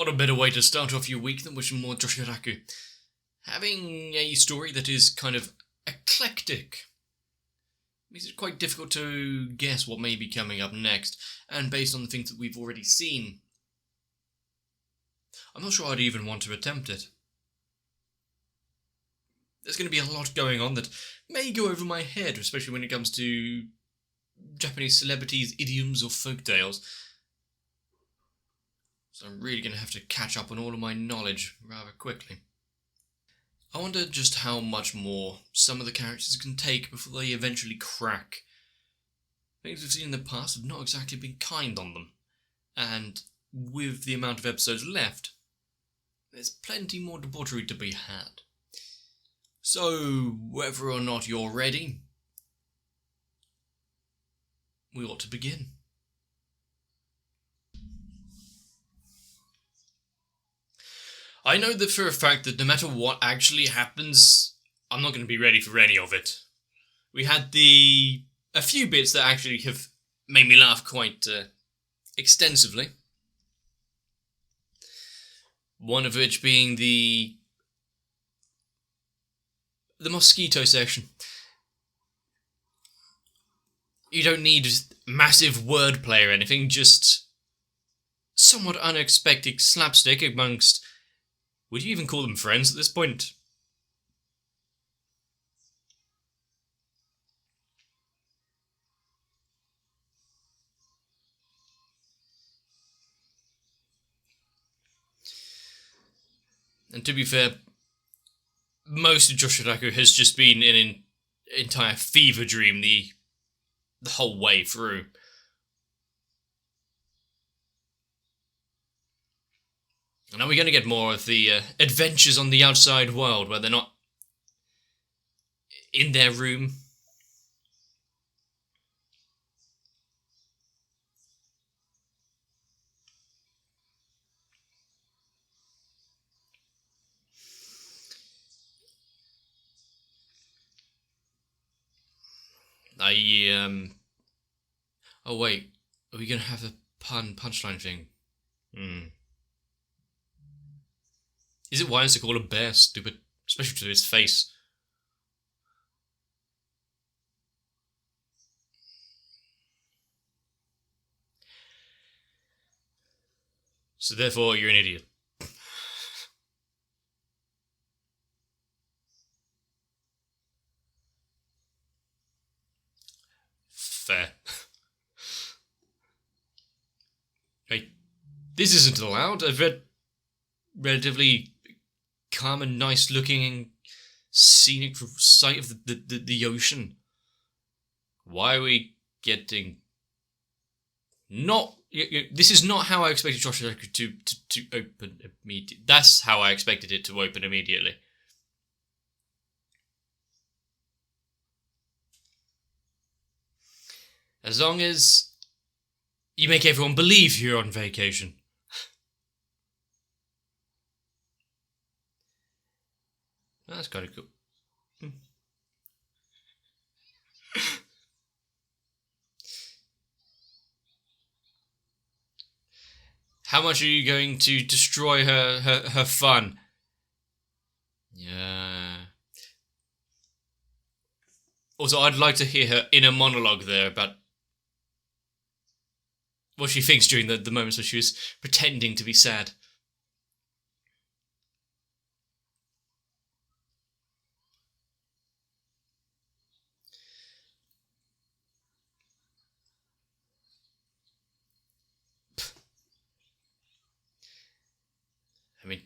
What a better way to start off your week than with more Joshiraku. Having a story that is kind of eclectic makes it quite difficult to guess what may be coming up next, and based on the things that we've already seen, I'm not sure I'd even want to attempt it. There's going to be a lot going on that may go over my head, especially when it comes to Japanese celebrities, idioms, or folktales. So I'm really going to have to catch up on all of my knowledge rather quickly. I wonder just how much more some of the characters can take before they eventually crack. Things we've seen in the past have not exactly been kind on them, and with the amount of episodes left, there's plenty more debauchery to be had. So, whether or not you're ready, we ought to begin. I know that for a fact that no matter what actually happens, I'm not going to be ready for any of it. We had a few bits that actually have made me laugh quite extensively. One of which being the mosquito section. You don't need massive wordplay or anything, just somewhat unexpected slapstick amongst... Would you even call them friends at this point? And to be fair, most of Joshiraku has just been in an entire fever dream the whole way through. And are we going to get more of the adventures on the outside world, where they're not in their room? Oh wait, are we going to have a punchline thing? Is it wise to call a bear stupid? Especially to his face. So therefore, you're an idiot. Fair. Hey, this isn't allowed. I've read relatively calm and nice looking scenic sight of the ocean. Why are we getting... Not... This is not how I expected Joshiraku to open immediately. That's how I expected it to open immediately. As long as you make everyone believe you're on vacation. That's kind of cool. How much are you going to destroy her fun? Yeah. Also, I'd like to hear her inner monologue there about what she thinks during the moments where she was pretending to be sad. I mean,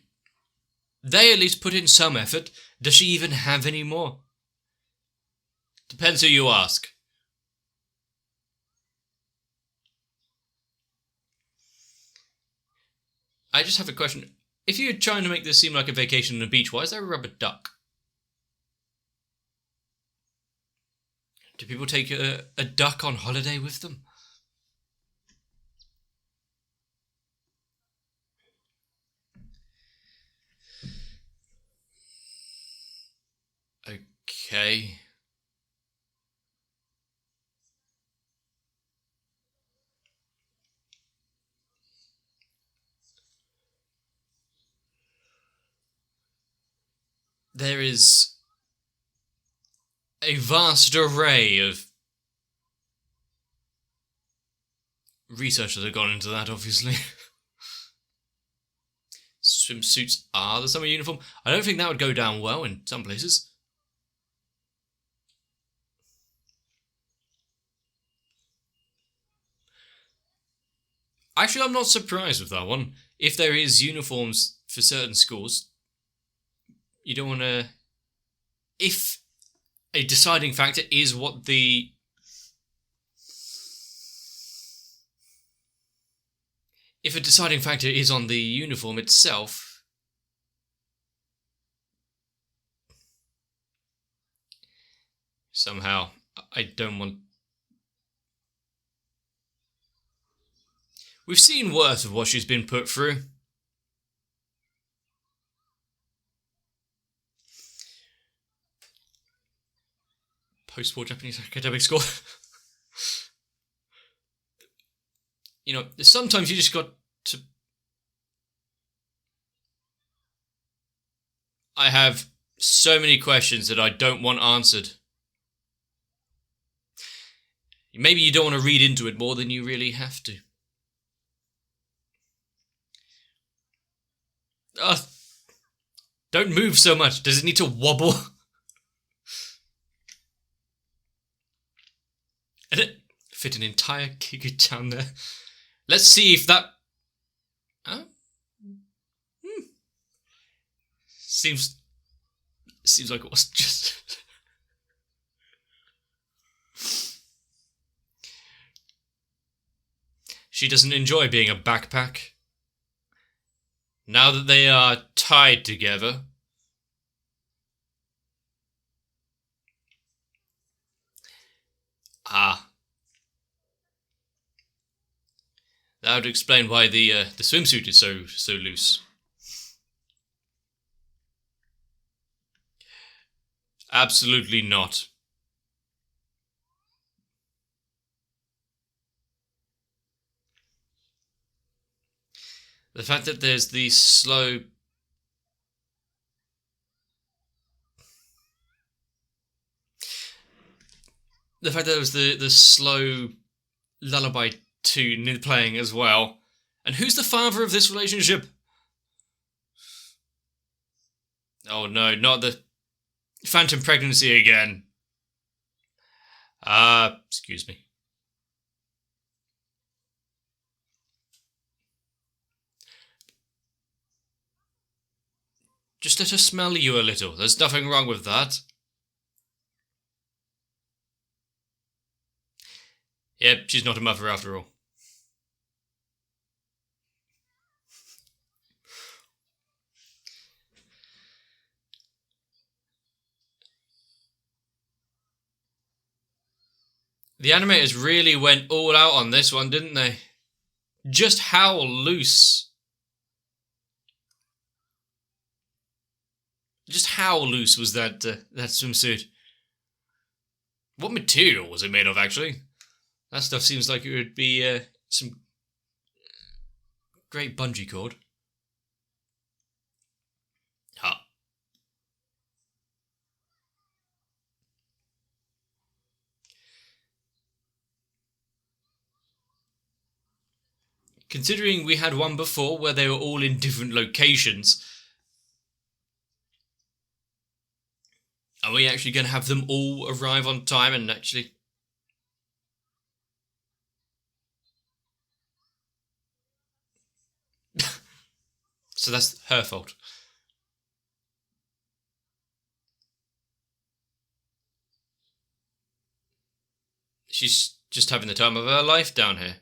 they at least put in some effort. Does she even have any more? Depends who you ask. I just have a question. If you're trying to make this seem like a vacation on a beach, why is there a rubber duck? Do people take a duck on holiday with them? Okay. there is a vast array of research that have gone into that, obviously. Swimsuits are the summer uniform. I don't think that would go down well in some places. Actually, I'm not surprised with that one. If there is uniforms for certain schools, you don't want to... If a deciding factor is what the... If a deciding factor is on the uniform itself, somehow, I don't want... We've seen worse of what she's been put through. Post-war Japanese academic score. You know, sometimes you just got to... I have so many questions that I don't want answered. Maybe you don't want to read into it more than you really have to. Don't move so much. Does it need to wobble? And it fit an entire Giga down there. Let's see if that... Seems like it was just... She doesn't enjoy being a backpack. Now that they are tied together... That would explain why the swimsuit is so loose. Absolutely not. The fact that there's the slow... The fact that there was the slow lullaby tune playing as well. And who's the father of this relationship? Oh no, not the phantom pregnancy again. Excuse me. Just let her smell you a little. There's nothing wrong with that. Yep, she's not a mother after all. The animators really went all out on this one, didn't they? Just how loose. Just how loose was that swimsuit? What material was it made of, actually? That stuff seems like it would be some great bungee cord. Considering we had one before where they were all in different locations, are we actually going to have them all arrive on time and actually... So that's her fault. She's just having the time of her life down here.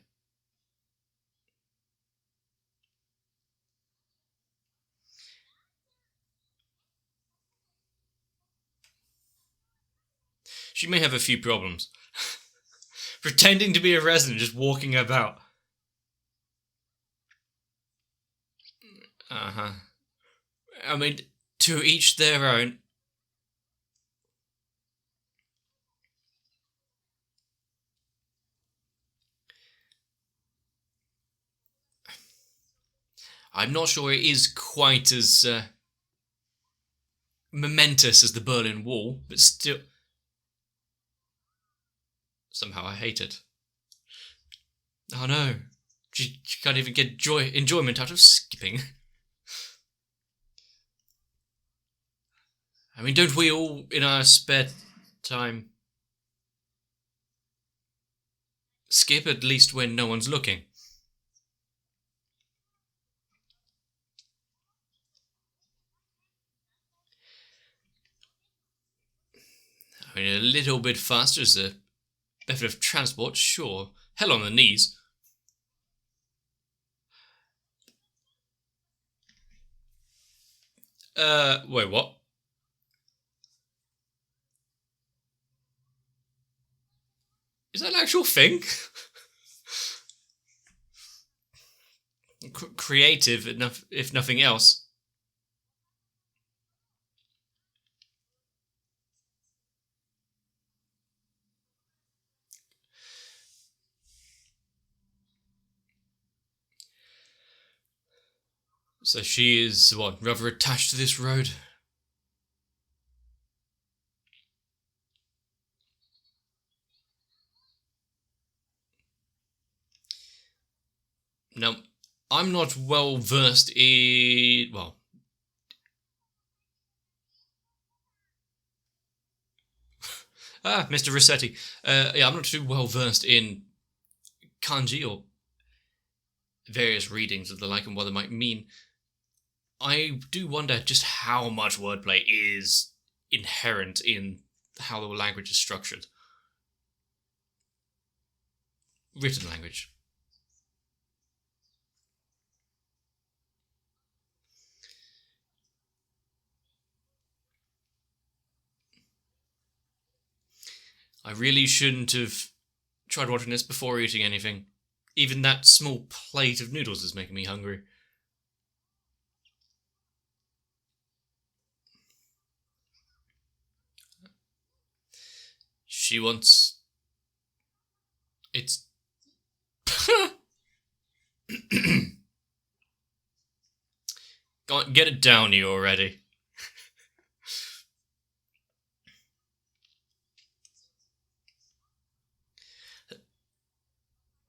She may have a few problems. Pretending to be a resident, just walking about. I mean, to each their own. I'm not sure it is quite as momentous as the Berlin Wall, but still... Somehow I hate it. Oh no, she can't even get enjoyment out of skipping. I mean, don't we all, in our spare time, skip at least when no one's looking? I mean, a little bit faster is a method of transport, sure. Hell on the knees. Wait, what? Is that an actual thing? Creative enough, if nothing else. So she is, what, rather attached to this road? Now, I'm not well versed in, well... Mr. Rossetti. Yeah, I'm not too well versed in kanji or various readings of the like and what they might mean. I do wonder just how much wordplay is inherent in how the language is structured. Written language. I really shouldn't have tried watching this before eating anything. Even that small plate of noodles is making me hungry. She wants... It's... Go on, get it down you already.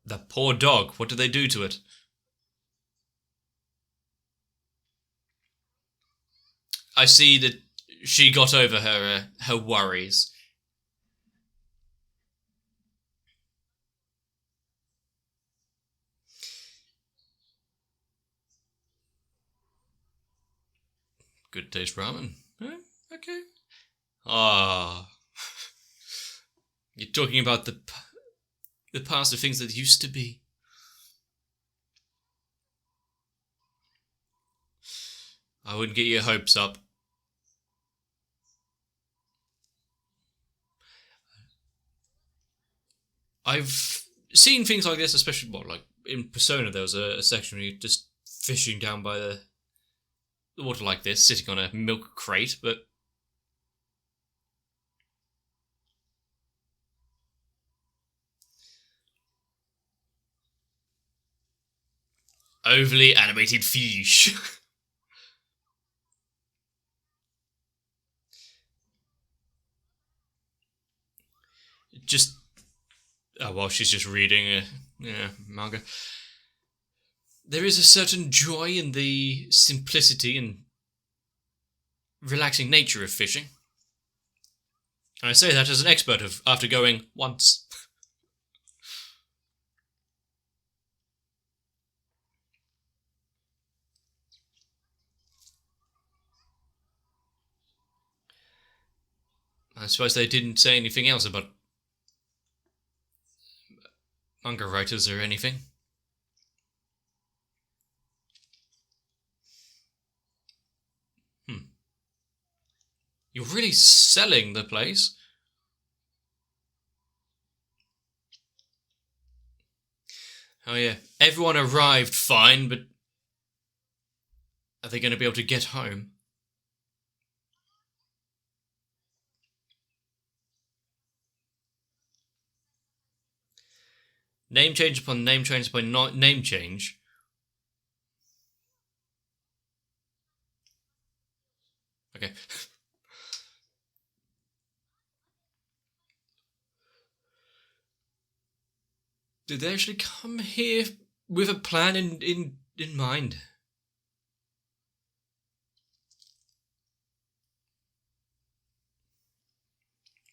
That poor dog, what did they do to it? I see that she got over her worries. Good taste ramen. Okay. Ah. You're talking about the past of things that used to be. I wouldn't get your hopes up. I've seen things like this, especially, like in Persona, there was a section where you're just fishing down by the water like this, sitting on a milk crate, but overly animated fish. Just, oh well, she's just reading a manga. There is a certain joy in the simplicity and relaxing nature of fishing. And I say that as an expert after going once. I suppose they didn't say anything else about manga writers or anything. You're really selling the place. Oh yeah, everyone arrived fine, but are they going to be able to get home? Name change upon name change upon name change. Okay. Did they actually come here with a plan in mind?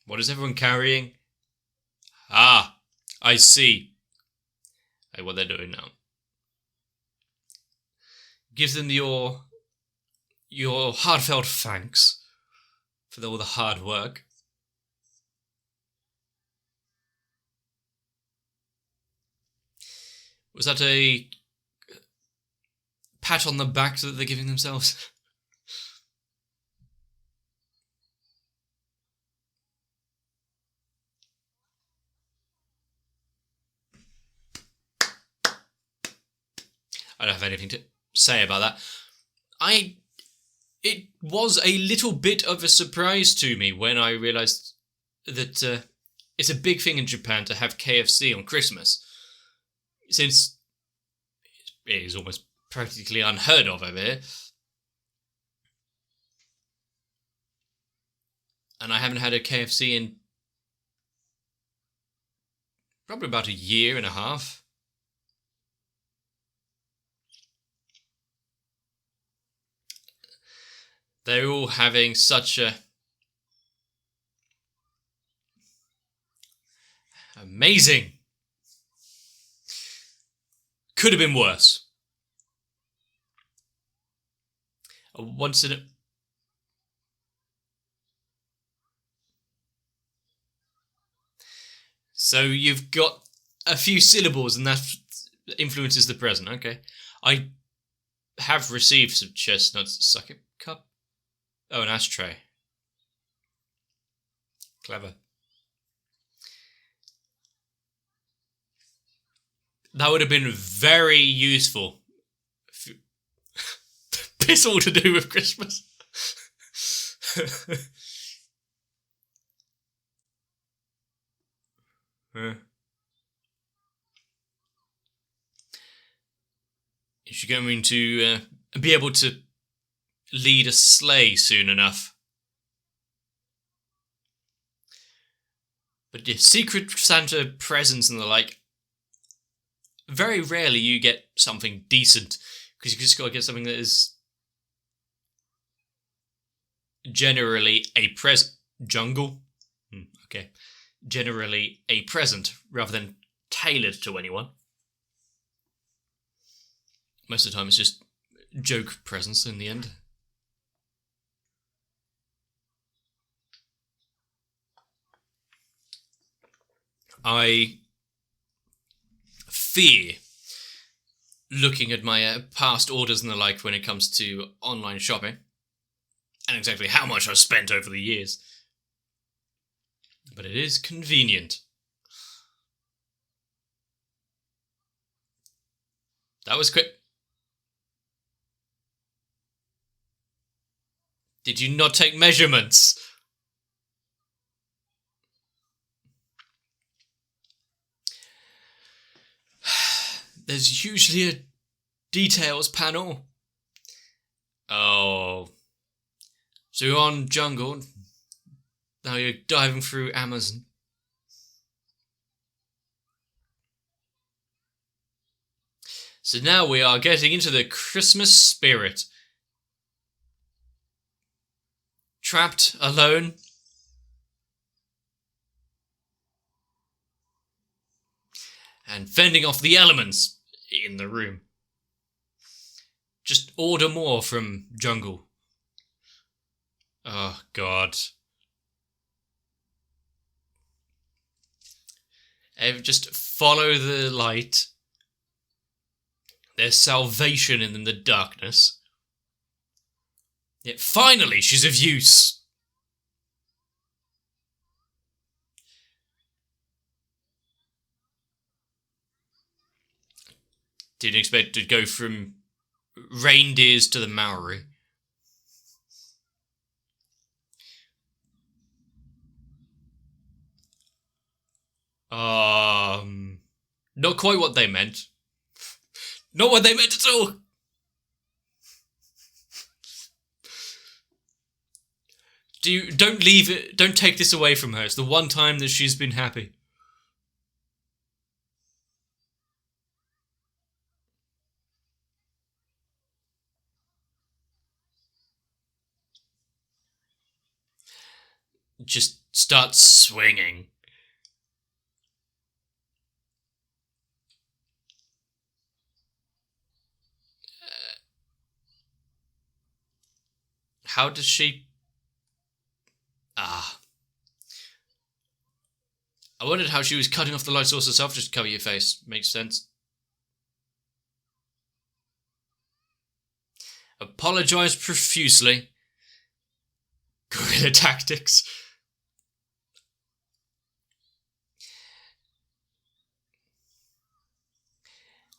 What is everyone carrying? Ah, I see. What they're doing now. Give them your heartfelt thanks for all the hard work. Was that a pat on the back that they're giving themselves? I don't have anything to say about that. It was a little bit of a surprise to me when I realised that it's a big thing in Japan to have KFC on Christmas, since it is almost practically unheard of over here. And I haven't had a KFC in probably about a year and a half. They're all having such a amazing. Could have been worse. Once in a... So you've got a few syllables and that influences the present. Okay. I have received some chestnuts. Suck it, cup. Oh, an ashtray. Clever. That would have been very useful. Piss all to do with Christmas. Is she going to be able to lead a sleigh soon enough? But yeah, Secret Santa presents and the like, very rarely you get something decent, because you just got to get something that is generally a present. Jungle? Okay. Generally a present, rather than tailored to anyone. Most of the time it's just joke presents in the end. I fear, looking at my past orders and the like when it comes to online shopping, and exactly how much I've spent over the years. But it is convenient. That was quick. Did you not take measurements? There's usually a details panel. Oh. So you're on Jungle. Now you're diving through Amazon. So now we are getting into the Christmas spirit. Trapped, alone. And fending off the elements in the room. Just order more from Jungle. Oh, God. Just follow the light. There's salvation in the darkness. Yet finally she's of use. Didn't expect to go from reindeers to the Maori. Not quite what they meant. Not what they meant at all. Don't leave it. Don't take this away from her. It's the one time that she's been happy. just starts swinging. How does she... I wondered how she was cutting off the light source herself just to cover your face. Makes sense. Apologise profusely. Guerrilla tactics.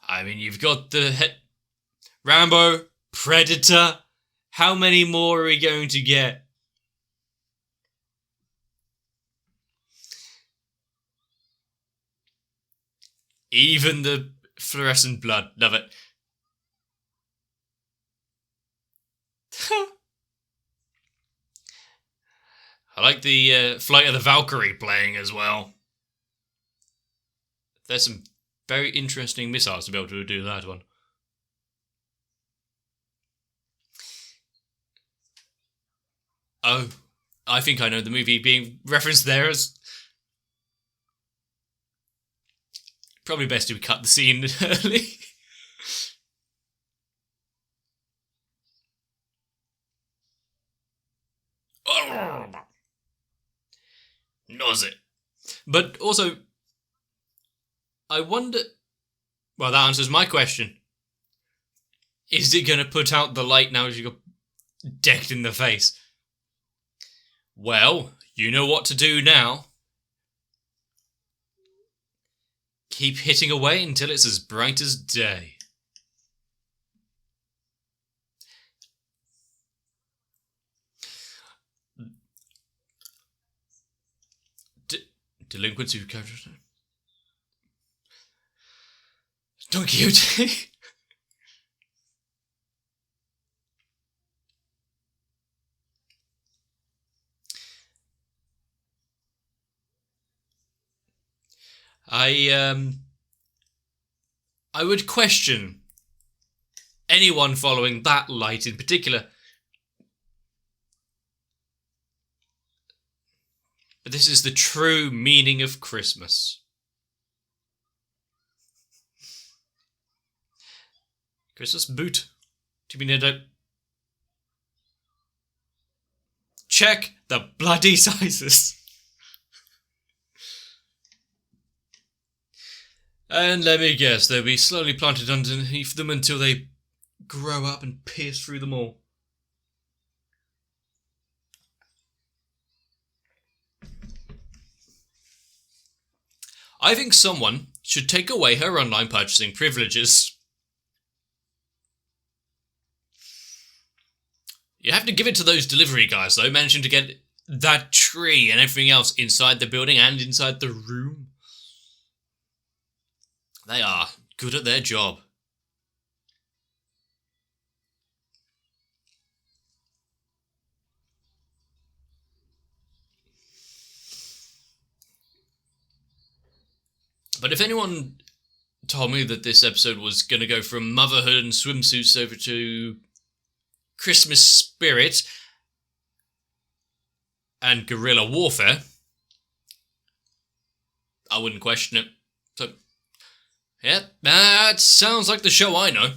I mean, you've got the Rambo, Predator. How many more are we going to get? Even the fluorescent blood. Love it. I like the Flight of the Valkyrie playing as well. There's some very interesting missiles to be able to do that one. Oh, I think I know the movie being referenced there as... Probably best to cut the scene early. Knows it. But also, I wonder... Well, that answers my question. Is it going to put out the light now as you got decked in the face? Well, you know what to do now. Keep hitting away until it's as bright as day. Delinquents who captured Don Quixote. I would question anyone following that light in particular. But this is the true meaning of Christmas. Christmas boot to be knit out. Check the bloody sizes. And let me guess, they'll be slowly planted underneath them until they grow up and pierce through them all. I think someone should take away her online purchasing privileges. You have to give it to those delivery guys, though, managing to get that tree and everything else inside the building and inside the room. They are good at their job. But if anyone told me that this episode was going to go from motherhood and swimsuits over to Christmas spirit and guerrilla warfare, I wouldn't question it. So, yeah, that sounds like the show I know.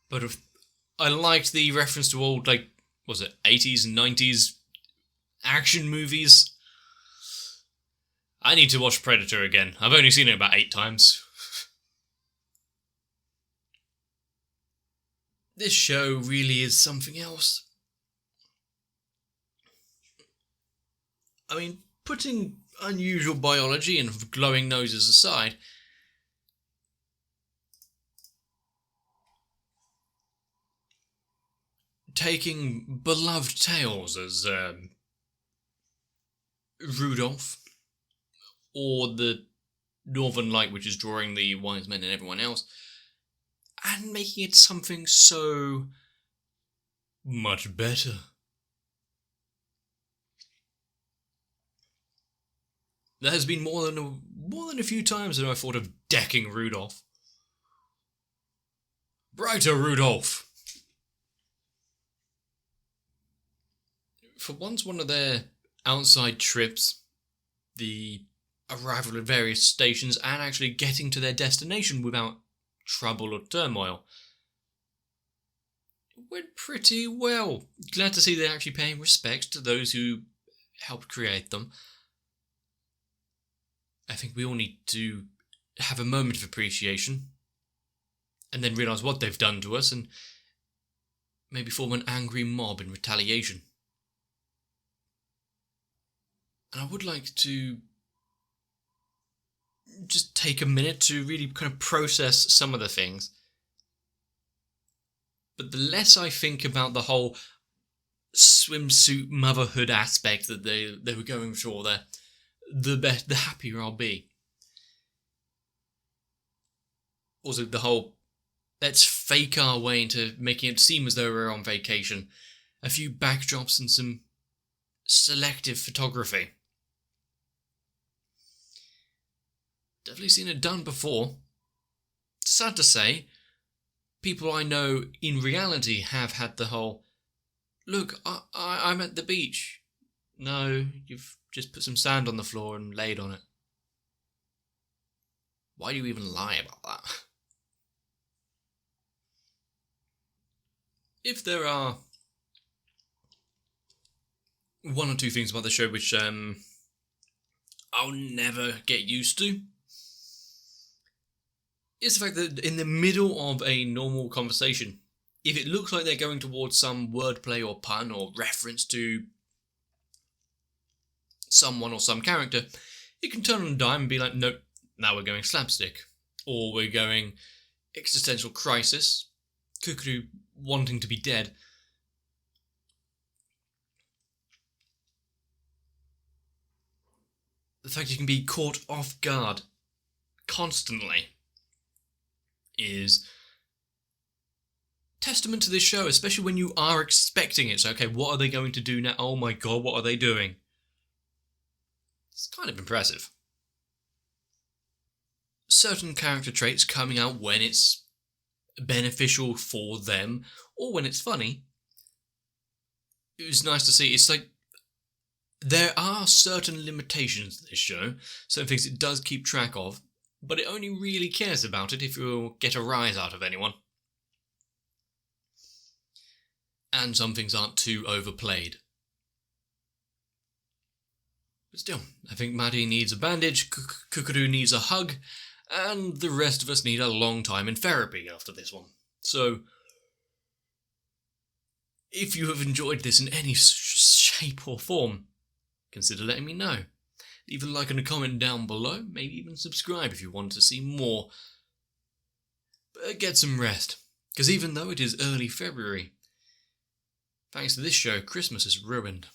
But if I liked the reference to old, was it 80s and 90s action movies? I need to watch Predator again. I've only seen it about 8 times. This show really is something else. I mean, putting unusual biology and glowing noses aside, taking beloved tales as Rudolph, or the Northern Light, which is drawing the wise men and everyone else, and making it something so much better. There has been more than a few times that I thought of decking Rudolph. Brighter, Rudolph! For once one of their outside trips, the arrival at various stations, and actually getting to their destination without trouble or turmoil, it went pretty well. Glad to see they're actually paying respect to those who helped create them. I think we all need to have a moment of appreciation and then realise what they've done to us and maybe form an angry mob in retaliation. And I would like to just take a minute to really kind of process some of the things. But the less I think about the whole swimsuit motherhood aspect that they were going for there, the happier I'll be. Also, the whole let's fake our way into making it seem as though we're on vacation. A few backdrops and some selective photography. Definitely seen it done before. Sad to say, people I know in reality have had the whole, look, I'm at the beach. No, you've just put some sand on the floor and laid on it. Why do you even lie about that? If there are one or two things about the show which I'll never get used to, is the fact that in the middle of a normal conversation, if it looks like they're going towards some wordplay or pun or reference to someone or some character, it can turn on a dime and be like, nope, now we're going slapstick. Or we're going existential crisis, Kukuru wanting to be dead. The fact you can be caught off guard constantly is testament to this show, especially when you are expecting it. So, okay, what are they going to do now? Oh my god, what are they doing? It's kind of impressive. Certain character traits coming out when it's beneficial for them, or when it's funny. It was nice to see. It's like, there are certain limitations to this show, certain things it does keep track of, but it only really cares about it if you'll get a rise out of anyone. And some things aren't too overplayed. But still, I think Maddie needs a bandage, Kukuru needs a hug, and the rest of us need a long time in therapy after this one. So, if you have enjoyed this in any shape or form, consider letting me know. Leave a like and a comment down below, maybe even subscribe if you want to see more. But get some rest, because even though it is early February, thanks to this show, Christmas is ruined.